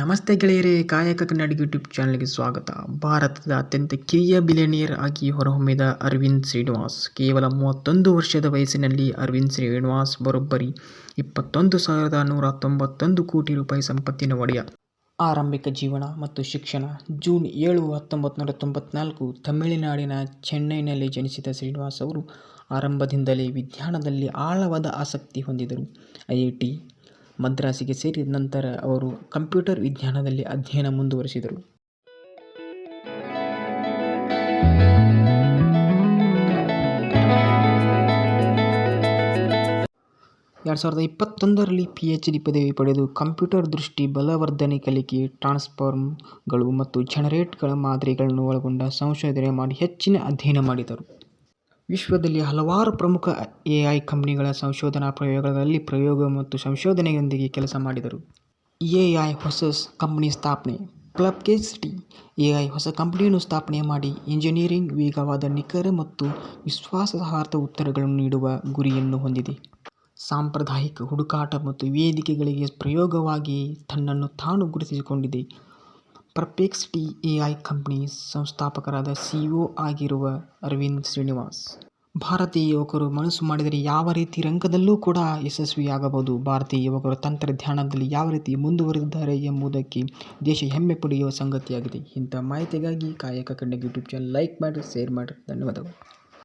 ನಮಸ್ತೆ ಗೆಳೆಯರೇ, ಕಾಯಕ ಕನ್ನಡ ಯೂಟ್ಯೂಬ್ ಚಾನಲ್ಗೆ ಸ್ವಾಗತ. ಭಾರತದ ಅತ್ಯಂತ ಕಿರಿಯ ಬಿಲಿಯನಿಯರ್ ಆಗಿ ಹೊರಹೊಮ್ಮಿದ ಅರವಿಂದ್ ಶ್ರೀನಿವಾಸ್. ಕೇವಲ 31 ವರ್ಷದ ವಯಸ್ಸಿನಲ್ಲಿ ಅರವಿಂದ್ ಶ್ರೀನಿವಾಸ್ ಬರೋಬ್ಬರಿ 21,191 ಕೋಟಿ ರೂಪಾಯಿ ಸಂಪತ್ತಿನ ಒಡೆಯ. ಆರಂಭಿಕ ಜೀವನ ಮತ್ತು ಶಿಕ್ಷಣ. ಜೂನ್ 7, 1994 ತಮಿಳುನಾಡಿನ ಚೆನ್ನೈನಲ್ಲಿ ಜನಿಸಿದ ಶ್ರೀನಿವಾಸ್ ಅವರು ಆರಂಭದಿಂದಲೇ ವಿಜ್ಞಾನದಲ್ಲಿ ಆಳವಾದ ಆಸಕ್ತಿ ಹೊಂದಿದ್ದರು. ಐಐಟಿ ಮದ್ರಾಸಿಗೆ ಸೇರಿದ ನಂತರ ಅವರು ಕಂಪ್ಯೂಟರ್ ವಿಜ್ಞಾನದಲ್ಲಿ ಅಧ್ಯಯನ ಮುಂದುವರಿಸಿದರು. 2021ರಲ್ಲಿ PhD ಪದವಿ ಪಡೆದು ಕಂಪ್ಯೂಟರ್ ದೃಷ್ಟಿ ಬಲವರ್ಧನೆ, ಕಲಿಕೆ, ಟ್ರಾನ್ಸ್ಫಾರ್ಮರ್ಗಳು ಮತ್ತು ಜನರೇಟರ್ಗಳ ಮಾದರಿಗಳನ್ನು ಒಳಗೊಂಡ ಸಂಶೋಧನೆ ಮಾಡಿ ಹೆಚ್ಚಿನ ಅಧ್ಯಯನ ಮಾಡಿದರು. ವಿಶ್ವದಲ್ಲಿ ಹಲವಾರು ಪ್ರಮುಖ AI ಕಂಪನಿಗಳ ಸಂಶೋಧನಾ ಪ್ರಯೋಗಗಳಲ್ಲಿ ಪ್ರಯೋಗ ಮತ್ತು ಸಂಶೋಧನೆಯೊಂದಿಗೆ ಕೆಲಸ ಮಾಡಿದರು. AI ಹೊಸ ಕಂಪನಿ ಸ್ಥಾಪನೆ. ಪರ್ಪ್ಲೆಕ್ಸಿಟಿ AI ಹೊಸ ಕಂಪನಿಯನ್ನು ಸ್ಥಾಪನೆ ಮಾಡಿ ಎಂಜಿನಿಯರಿಂಗ್ ವೇಗವಾದ, ನಿಖರ ಮತ್ತು ವಿಶ್ವಾಸಾರ್ಹ ಉತ್ತರಗಳನ್ನು ನೀಡುವ ಗುರಿಯನ್ನು ಹೊಂದಿದೆ. ಸಾಂಪ್ರದಾಯಿಕ ಹುಡುಕಾಟ ಮತ್ತು ವೇದಿಕೆಗಳಿಗೆ ಪ್ರಯೋಗವಾಗಿ ತನ್ನನ್ನು ತಾನು ಗುರುತಿಸಿಕೊಂಡಿದೆ. ಪರ್ಪ್ಲೆಕ್ಸಿಟಿ AI ಕಂಪನಿ ಸಂಸ್ಥಾಪಕರಾದ CEO ಆಗಿರುವ ಅರವಿಂದ್ ಶ್ರೀನಿವಾಸ್. ಭಾರತೀಯ ಯುವಕರು ಮನಸ್ಸು ಮಾಡಿದರೆ ಯಾವ ರೀತಿ ರಂಗದಲ್ಲೂ ಕೂಡ ಯಶಸ್ವಿಯಾಗಬಹುದು. ಭಾರತೀಯ ಯುವಕರು ತಂತ್ರಜ್ಞಾನದಲ್ಲಿ ಯಾವ ರೀತಿ ಮುಂದುವರೆದಿದ್ದಾರೆ ಎಂಬುದಕ್ಕೆ ದೇಶ ಹೆಮ್ಮೆ ಪಡೆಯುವ ಸಂಗತಿಯಾಗಿದೆ. ಇಂಥ ಮಾಹಿತಿಗಾಗಿ ಕಾಯಕ ಕನ್ನಡ ಯೂಟ್ಯೂಬ್ ಚಾನಲ್ ಲೈಕ್ ಮಾಡಿ, ಶೇರ್ ಮಾಡಿ. ಧನ್ಯವಾದಗಳು.